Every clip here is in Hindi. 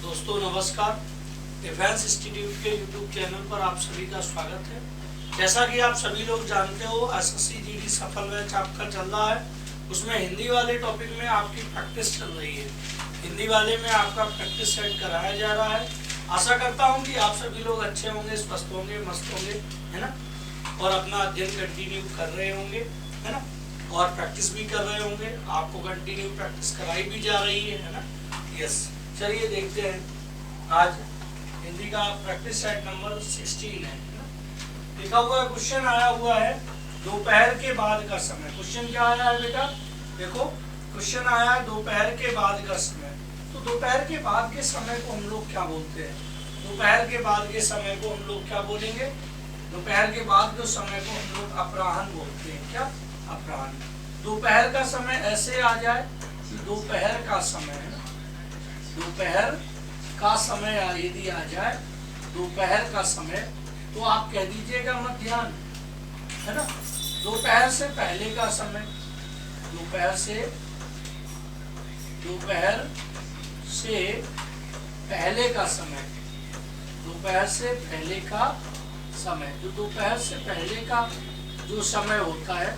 दोस्तों नमस्कार। डिफेंस इंस्टीट्यूट के यूट्यूब चैनल पर आप सभी का स्वागत है। जैसा कि आप सभी लोग जानते हो, एसएससी जीडी सफल बैच आपका चल रहा है। उसमें हिंदी वाले टॉपिक में आपकी प्रैक्टिस चल रही है। हिंदी वाले में आपका प्रैक्टिस सेट कराया जा रहा है। आशा करता हूँ कि आप सभी लोग अच्छे होंगे, स्वस्थ होंगे, मस्त होंगे, है ना, और अपना अध्ययन कंटिन्यू कर रहे होंगे, है ना, और प्रैक्टिस भी कर रहे होंगे। आपको कंटिन्यू प्रैक्टिस कराई भी जा रही है ना। यस, चलिए देखते हैं। आज हिंदी का प्रैक्टिस सेट नंबर 16 है ना। लिखा हुआ है, क्वेश्चन आया हुआ है दोपहर के बाद का समय। क्वेश्चन क्या आया है बेटा? देखो, क्वेश्चन आया है दोपहर के बाद का समय। तो दोपहर के बाद के समय को हम लोग क्या बोलते हैं? दोपहर के बाद के समय को हम लोग क्या बोलेंगे? दोपहर के बाद के समय को हम लोग अपराह्न बोलते हैं। क्या? अपराह्न। दोपहर का समय ऐसे आ जाए कि दोपहर का समय है ना, दोपहर का समय यदि आ जाए दोपहर का समय, तो आप कह दीजिएगा मध्याह्न, है ना। दोपहर से पहले का समय, दोपहर से पहले का समय, दोपहर से पहले का समय, जो दोपहर से पहले का जो समय होता है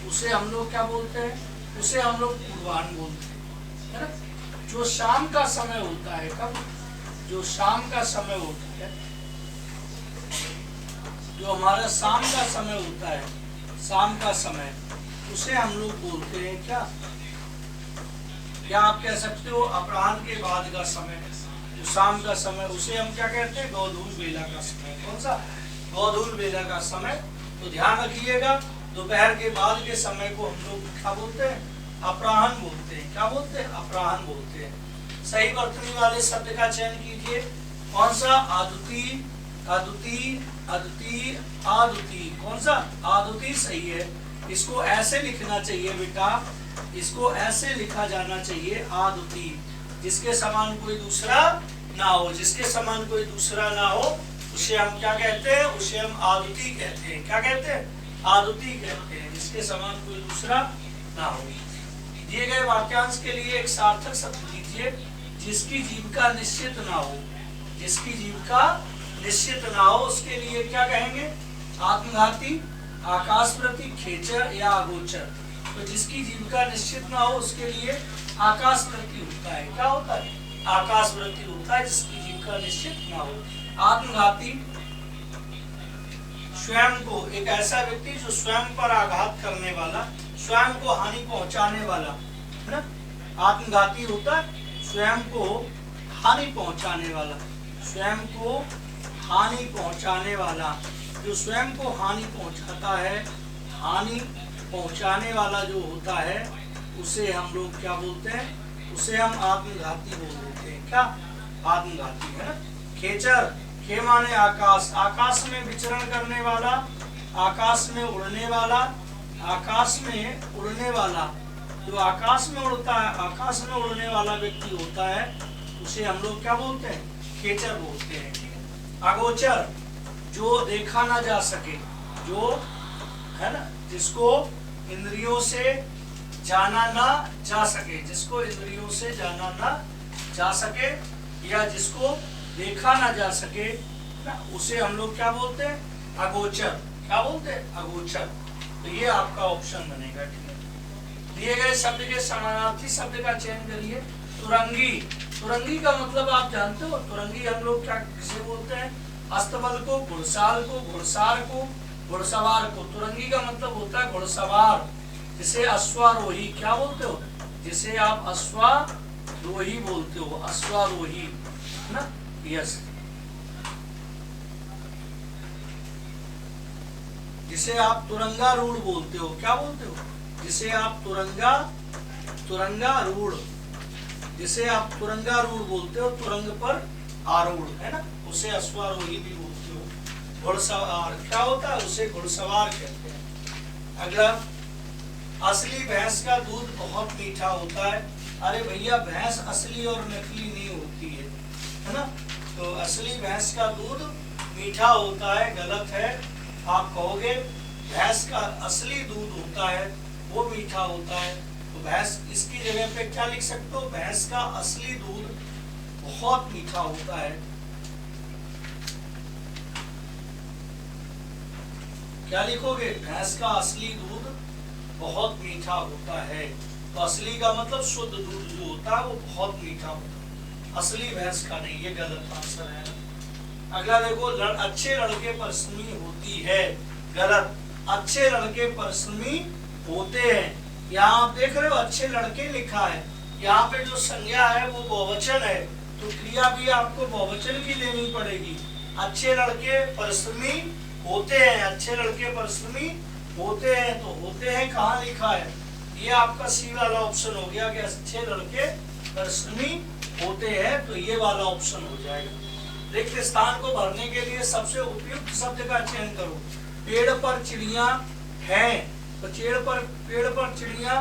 उसे हम लोग क्या बोलते हैं? उसे हम लोग पूर्वाह्न बोलते हैं, है ना। जो शाम का समय होता है, कब? जो शाम का समय होता है, जो हमारा शाम का समय होता है, शाम का समय, उसे हम लोग बोलते हैं क्या? क्या आप कह सकते हो अपराह्न के बाद का समय, जो शाम का समय, उसे हम क्या कहते हैं? गोधूल बेला का समय। कौन सा? गोधूल बेला का समय। तो ध्यान रखिएगा, दोपहर के बाद के समय को हम लोग क्या बोलते हैं? अपराह्न बोलते हैं। क्या बोलते हैं? अपराह्न बोलते हैं। सही वर्तनी वाले शब्द का चयन कीजिए। कौन सा? आदुति, अदुति, अदुति, आदुति। कौन सा? आदुति सही है। इसको ऐसे लिखना चाहिए बेटा, इसको ऐसे लिखा जाना चाहिए, आदुति। जिसके समान कोई दूसरा ना हो, जिसके समान कोई दूसरा ना हो, उसे हम क्या कहते हैं? उसे हम आदुति कहते हैं। क्या कहते हैं? आदुति कहते हैं, जिसके समान कोई दूसरा ना हो। दिए गए वाक्यांश के लिए एक सार्थक शब्द लीजिए। जिसकी जीविका निश्चित ना हो, जिसकी जीविका निश्चित ना हो, उसके लिए क्या कहेंगे? आत्मघाती, आकाशप्रति, खेचर या अगोचर। तो जिसकी जीविका निश्चित ना हो उसके लिए आकाशप्रति होता है। क्या होता है? आकाशप्रति होता है, जिसकी जीविका निश्चित ना हो। आत्मघाती, स्वयं को, एक ऐसा व्यक्ति जो स्वयं पर आघात करने वाला, स्वयं को हानि पहुंचाने वाला, है ना। आत्मघाती होता है स्वयं को हानि पहुंचाने वाला, स्वयं को हानि पहुंचाने वाला। जो स्वयं को हानि पहुंचाता है, हानि पहुंचाने वाला जो होता है, उसे हम लोग क्या बोलते हैं? उसे हम आत्मघाती बोल देते हैं। क्या? आत्मघाती, है ना। खेचर, खे माने आकाश, आकाश में विचरण करने वाला, आकाश में उड़ने वाला, आकाश में उड़ने वाला। जो आकाश में उड़ता है, आकाश में उड़ने वाला व्यक्ति होता है, उसे हम लोग क्या बोलते हैं? खेचर बोलते हैं। अगोचर, जो देखा ना जा सके, जो, है ना, जिसको इंद्रियों से जाना ना जा सके, जिसको इंद्रियों से जाना ना जा सके, या जिसको देखा ना जा सके ना, उसे हम लोग क्या बोलते हैं? अगोचर। क्या बोलते हैं? अगोचर। तो ये आपका ऑप्शन बनेगा। ठीक है, दिए गए शब्द के समानार्थी शब्द का चयन करिए। तुरंगी, तुरंगी का मतलब आप जानते हो? तुरंगी हम लोग क्या किसे बोलते हैं? अस्तबल को, घुड़साल को, घुड़सार को, घुड़सवार को। तुरंगी का मतलब होता है घुड़सवार, जिसे अश्वारोही क्या बोलते हो? जिसे आप अश्वारोही बोलते हो, अश्वारोही ना। यस, जिसे आप तुरंगारूढ़ बोलते हो। क्या बोलते हो? जिसे आप तुरंगारूढ़, जिसे आप तुरंगारूढ़ बोलते हो, तुरंग पर आरूढ़, है ना, उसे अश्वारोही भी बोलते हो। घुड़सवार क्या होता है? उसे घुड़सवार कहते हैं। अगला, असली भैंस का दूध बहुत मीठा होता है। अरे भैया, भैंस असली और नकली नहीं होती है ना। तो असली भैंस का दूध मीठा होता है, गलत है। आप कहोगे भैंस का असली दूध होता है वो मीठा होता है, तो भैंस, इसकी जगह पे क्या लिख सकते हो? भैंस का असली दूध बहुत मीठा होता है। क्या लिखोगे? भैंस का असली दूध बहुत मीठा होता है। तो असली का मतलब शुद्ध दूध जो होता है वो बहुत मीठा होता है, असली भैंस का नहीं। ये गलत आंसर है। अगला देखो, अच्छे लड़के परिश्रमी होती है। गलत। अच्छे लड़के परिश्रमी होते हैं। यहाँ आप देख रहे हो अच्छे लड़के लिखा है, यहाँ पे जो संज्ञा है वो बहुवचन है, तो क्रिया भी आपको बहुवचन की लेनी पड़ेगी। अच्छे लड़के परिश्रमी होते हैं, अच्छे लड़के परिश्रमी होते हैं, तो होते हैं कहाँ लिखा है? ये आपका सी वाला ऑप्शन हो गया कि अच्छे लड़के परिश्रमी होते हैं, तो ये वाला ऑप्शन हो जाएगा। रिक्त स्थान को भरने के लिए सबसे उपयुक्त शब्द का चयन करो। पेड़ पर चिड़िया हैं, तो पेड़ पर चिड़िया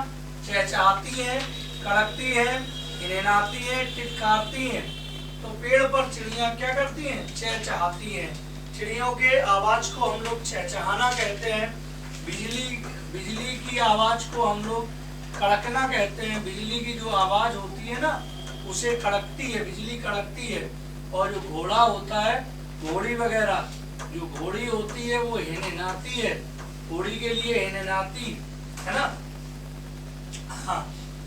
चहचहाती हैं, कड़कती हैं, हिनहिनाती हैं, टिटकारती हैं। तो पेड़ पर चिड़िया क्या करती हैं? चहचहाती हैं। चिड़ियों के आवाज को हम लोग चहचहाना कहते हैं। बिजली की आवाज को हम लोग कड़कना कहते हैं। बिजली की जो आवाज होती है ना, उसे कड़कती है, बिजली कड़कती है। और जो घोड़ा होता है, घोड़ी वगैरह जो घोड़ी होती है वो हिनहिनाती है, घोड़ी के लिए हिनहिनाती है ना। हाँ,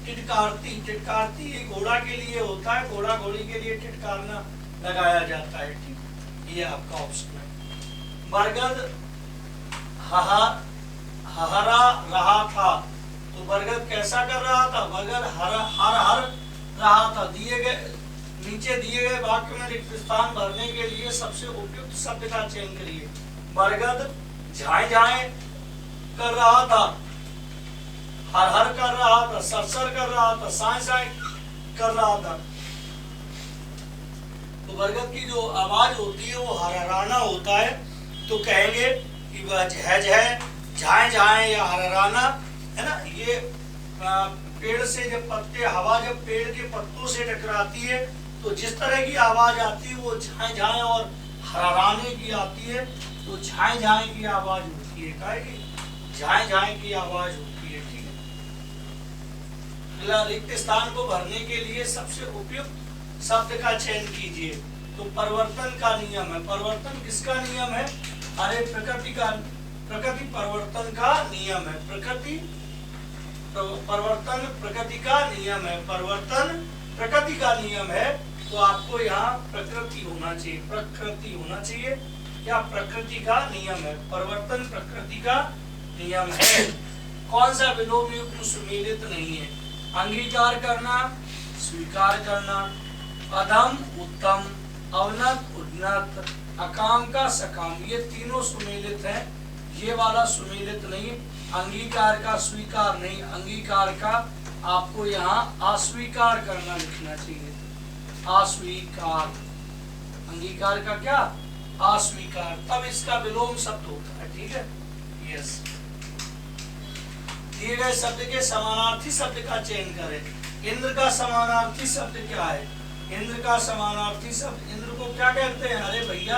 टिटकारती ये घोड़ा के लिए होता है, घोड़ा घोड़ी के लिए टिटकारना लगाया जाता है। ठीक, ये आपका ऑप्शन है। बरगद हरा रहा था, तो बरगद कैसा कर रहा था? बरगद हर रहा था। नीचे दिए गए वाक्य में रिक्त स्थान भरने के लिए सबसे उपयुक्त शब्द का चयन करिए। बरगद झाए कर रहा था, हर कर रहा था, सर कर रहा था, साए कर रहा था। तो बरगद की जो आवाज होती है वो हरराना होता है, तो कहेंगे कि वह झाए या हरराना है ना। ये पेड़ से जब पत्ते, हवा जब पेड़ के पत्तों से टकराती है तो जिस तरह की आवाज आती है वो झाए और हरराने की आती है, तो झाए की आवाज होती है। क्या है? झाए की आवाज होती है। ठीक है। अगला, रिक्त स्थान को भरने के लिए सबसे उपयुक्त शब्द का चयन कीजिए। तो परिवर्तन का नियम है। परिवर्तन किसका नियम है? अरे प्रकृति परिवर्तन का नियम है। परिवर्तन प्रकृति का नियम है। परिवर्तन प्रकृति का नियम है, तो आपको यहाँ प्रकृति होना चाहिए। प्रकृति होना चाहिए। क्या? प्रकृति का नियम है। परिवर्तन प्रकृति का नियम है। कौन सा विलोम युक्त सुमेलित नहीं है? अंगीकार करना, स्वीकार करना, अधम उत्तम, अवनत उन्नत, अकाम का सकाम, ये तीनों सुमेलित हैं। ये वाला सुमेलित नहीं। अंगीकार का स्वीकार नहीं, अंगीकार का आपको यहाँ अस्वीकार करना लिखना चाहिए। अस्वीकार, अंगीकार का क्या? अस्वीकार, तब इसका विलोम शब्द होता है। ठीक है। यस। दिए गए शब्द के समानार्थी शब्द का चयन करें। इंद्र का समानार्थी शब्द क्या है? इंद्र का समानार्थी शब्द, इंद्र को क्या कहते हैं? अरे भैया,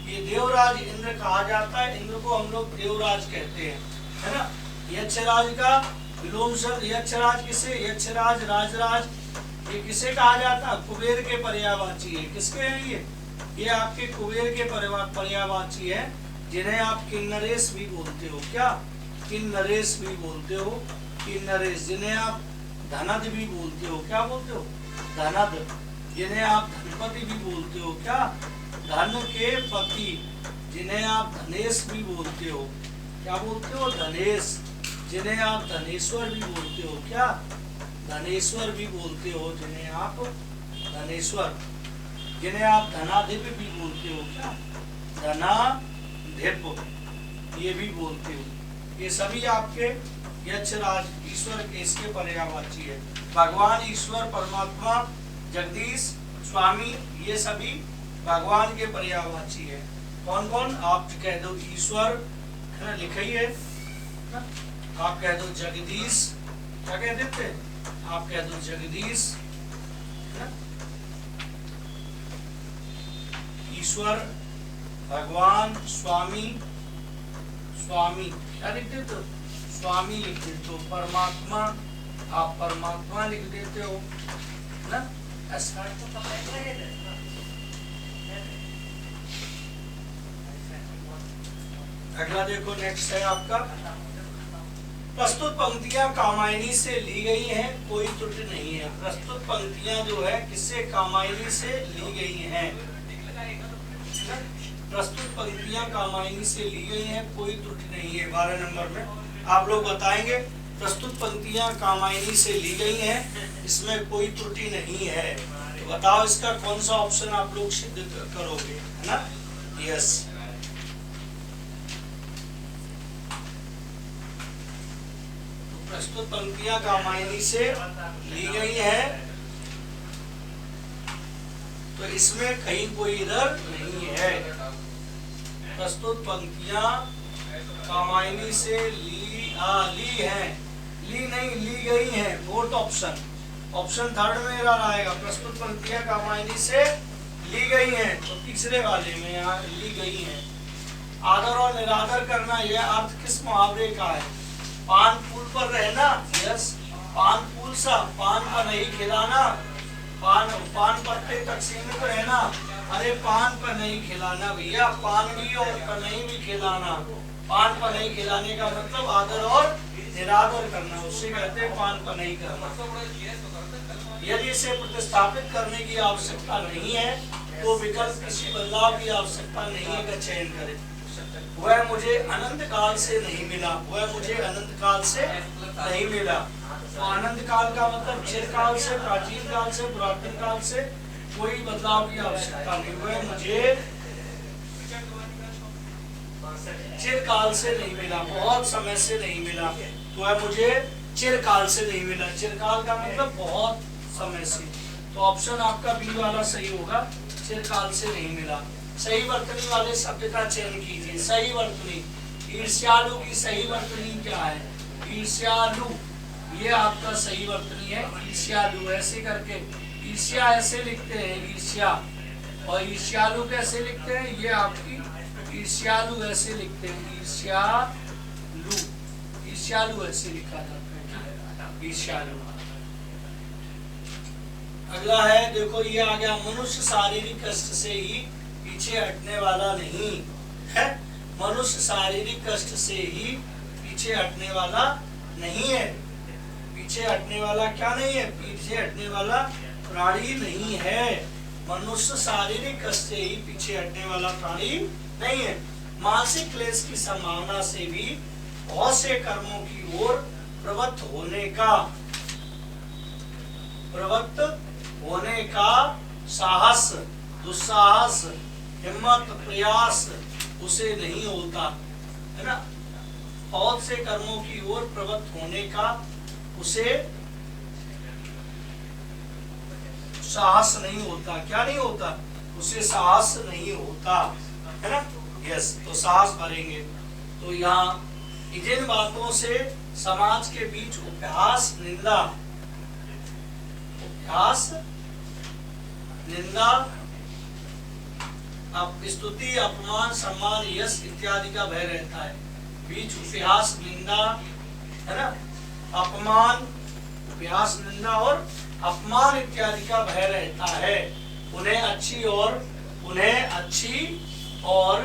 ये देवराज इंद्र कहा जाता है। इंद्र को हम लोग देवराज कहते हैं, है ना। यक्षराज का विलोम शब्द, यक्षराज किसे? यक्षराज, राजराज, ये किसे कहा जाता है? कुबेर के पर्यायवाची है। किसके हैं ये आपके कुबेर के पर्यायवाची है, जिन्हें आप किन्नरेश भी बोलते हो। क्या? किन्नरेश भी बोलते हो। किन्नरेश, जिन्हें आप धनद भी बोलते हो। क्या बोलते हो? धनद। जिन्हें आप धनपति भी बोलते हो। क्या? धन के पति, जिन्हें आप धनेश भी बोलते हो। क्या बोलते हो? धनेश। जिन्हें आप धनेश्वर भी बोलते हो। क्या? धनेश्वर भी बोलते हो, जिन्हें आप धनेश्वर। जिन्हें आप धनाधिप भी बोलते हो। क्या? धनाधिप, ये भी बोलते हो। ये सभी आपके यक्षराज ईश्वर के इसके पर्यायवाची है। भगवान, ईश्वर, परमात्मा, जगदीश, स्वामी, ये सभी भगवान के पर्यायवाची है। कौन कौन? आप कह दो ईश्वर, है ना, लिखिए। आप कह दो जगदीश, क्या कह देते? आप कह दो जगदीश, ईश्वर, भगवान, स्वामी, स्वामी क्या लिख देते हो? स्वामी लिख देते हो। परमात्मा, आप परमात्मा लिख देते हो ना। ऐसा अगला देखो, नेक्स्ट है आपका, प्रस्तुत पंक्तियां कामायनी से ली गई हैं, कोई त्रुटि नहीं है। प्रस्तुत पंक्तियां जो है किससे, कामायनी से ली गई हैं। प्रस्तुत पंक्तियां कामायनी से ली गई हैं, कोई त्रुटि नहीं है। 12 नंबर में आप लोग बताएंगे, प्रस्तुत पंक्तियां कामायनी से ली गई हैं, इसमें कोई त्रुटि नहीं है। तो बताओ इसका कौन सा ऑप्शन आप लोग सिद्ध करोगे, है ना? यस। प्रस्तुत पंक्तियां कामायनी से ली गई हैं, तो इसमें कहीं कोई इधर नहीं है। प्रस्तुत पंक्तियां कामायनी से ली हैं, ली नहीं, ली गई हैं। फोर्थ ऑप्शन, ऑप्शन थर्ड में एरर आएगा। प्रस्तुत पंक्तियां कामायनी से ली गई हैं, तो तीसरे वाले में यहाँ ली गई हैं। आदर और निरादर करना, यह अर्थ किस मुहावरे का है? पान फूल पर रहना, यस। पान फूल सा, पान का नहीं खिलाना, पान पत्ते तक सीमित रहना। अरे पान पर नहीं खिलाना भैया, पान भी और पनई भी खिलाना। पान पर नहीं खिलाने का मतलब आदर और निरादर करना, उससे कहते हैं पान पर नहीं करना। यदि इसे प्रतिस्थापित करने की आवश्यकता नहीं है, तो विकल्प किसी बदलाव की आवश्यकता नहीं है का चयन करें। वह मुझे अनंत काल से नहीं मिला, वह मुझे अनंत काल से नहीं मिला। तो अनंत काल का मतलब चिरकाल से, प्राचीन काल से, पुरातन काल से कोई बदलाव की आवश्यकता नहीं। वह मुझे चिरकाल से नहीं मिला, बहुत समय से नहीं मिला। तो वह मुझे चिरकाल से नहीं मिला, चिरकाल का मतलब बहुत समय से। तो ऑप्शन आपका बी वाला सही होगा, चिरकाल से नहीं मिला। सही वर्तनी वाले शब्द का चयन कीजिए। सही वर्तनी, ईर्ष्यालु की सही वर्तनी क्या है? ईर्ष्यालु, ये आपका सही वर्तनी है। ईर्ष्यालु ऐसे करके, ईर्ष्या ऐसे लिखते हैं, ईर्ष्या। और ईर्ष्यालु कैसे लिखते हैं? ये आपकी ईर्ष्यालु ऐसे लिखते हैं, ईर्ष्यालु, ईर्ष्यालु ऐसे लिखा जाता है, ईर्ष्यालु। अगला है, देखो ये आ गया, मनुष्य शारीरिक कष्ट से ही पीछे हटने वाला नहीं है। मनुष्य शारीरिक कष्ट से ही पीछे हटने वाला नहीं है। पीछे हटने वाला क्या नहीं है? पीछे हटने वाला प्राणी नहीं है। मनुष्य शारीरिक कष्ट से ही पीछे हटने वाला प्राणी नहीं है। मानसिक क्लेश की संभावना से भी बहुत से कर्मों की ओर प्रवृत्त होने का साहस, दुस्साहस, हिम्मत, प्रयास उसे नहीं होता, है ना? बहुत से कर्मों की ओर प्रवृत्त होने का उसे साहस नहीं होता। क्या नहीं होता? उसे साहस नहीं होता, है ना? यस, तो साहस भरेंगे। तो यहाँ जिन बातों से समाज के बीच उपहास, निंदा, स्तुति, अपमान, सम्मान, यश इत्यादि का भय रहता है। बीच उपहास, निंदा, है ना, अपमान, उपहास, निंदा और अपमान इत्यादि का भय रहता है। उन्हें अच्छी और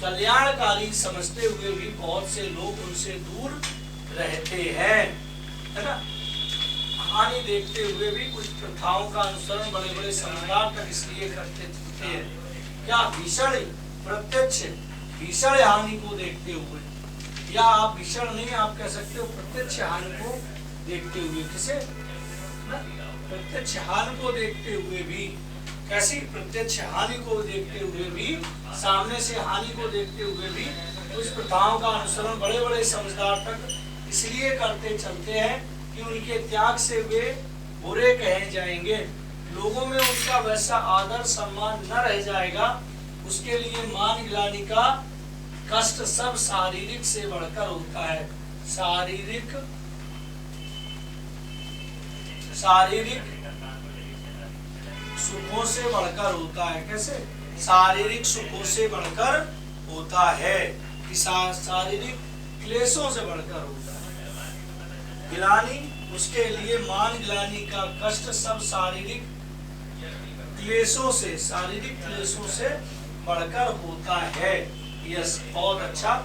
कल्याणकारी समझते हुए भी बहुत से लोग उनसे दूर रहते हैं, है ना? हानि देखते हुए भी कुछ प्रथाओं का अनुसरण बड़े बड़े समझदार तक इसलिए करते हैं, क्या भीषण, प्रत्यक्ष भीषण हानि को देखते हुए, या आप भीषण नहीं, आप कह सकते हो प्रत्यक्ष हानि को देखते हुए। किसे? प्रत्यक्ष हानि को देखते हुए भी। कैसी? प्रत्यक्ष हानि को देखते हुए भी, सामने से हानि को देखते हुए भी कुछ प्रथाओं का अनुसरण बड़े बड़े समझदार तक इसलिए करते चलते हैं कि उनके त्याग से वे बुरे कहे जाएंगे, लोगों में उनका वैसा आदर सम्मान न रह जाएगा। उसके लिए मान गिलानी का कष्ट सब शारीरिक से बढ़कर होता है। शारीरिक सुखों से बढ़कर होता है। कैसे? शारीरिक सुखों से बढ़कर होता है, कि शारीरिक क्लेशों से बढ़कर होता है। गिलानी, उसके लिए मान गिलानी का कष्ट सब शारीरिक क्लेशों से, शारीरिक क्लेशों से बढ़कर होता है। यस, बहुत अच्छा।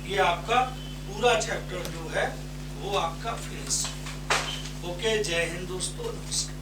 ये आपका पूरा चैप्टर जो है वो आपका फिनिश। ओके, जय हिंद दोस्तों, नमस्कार।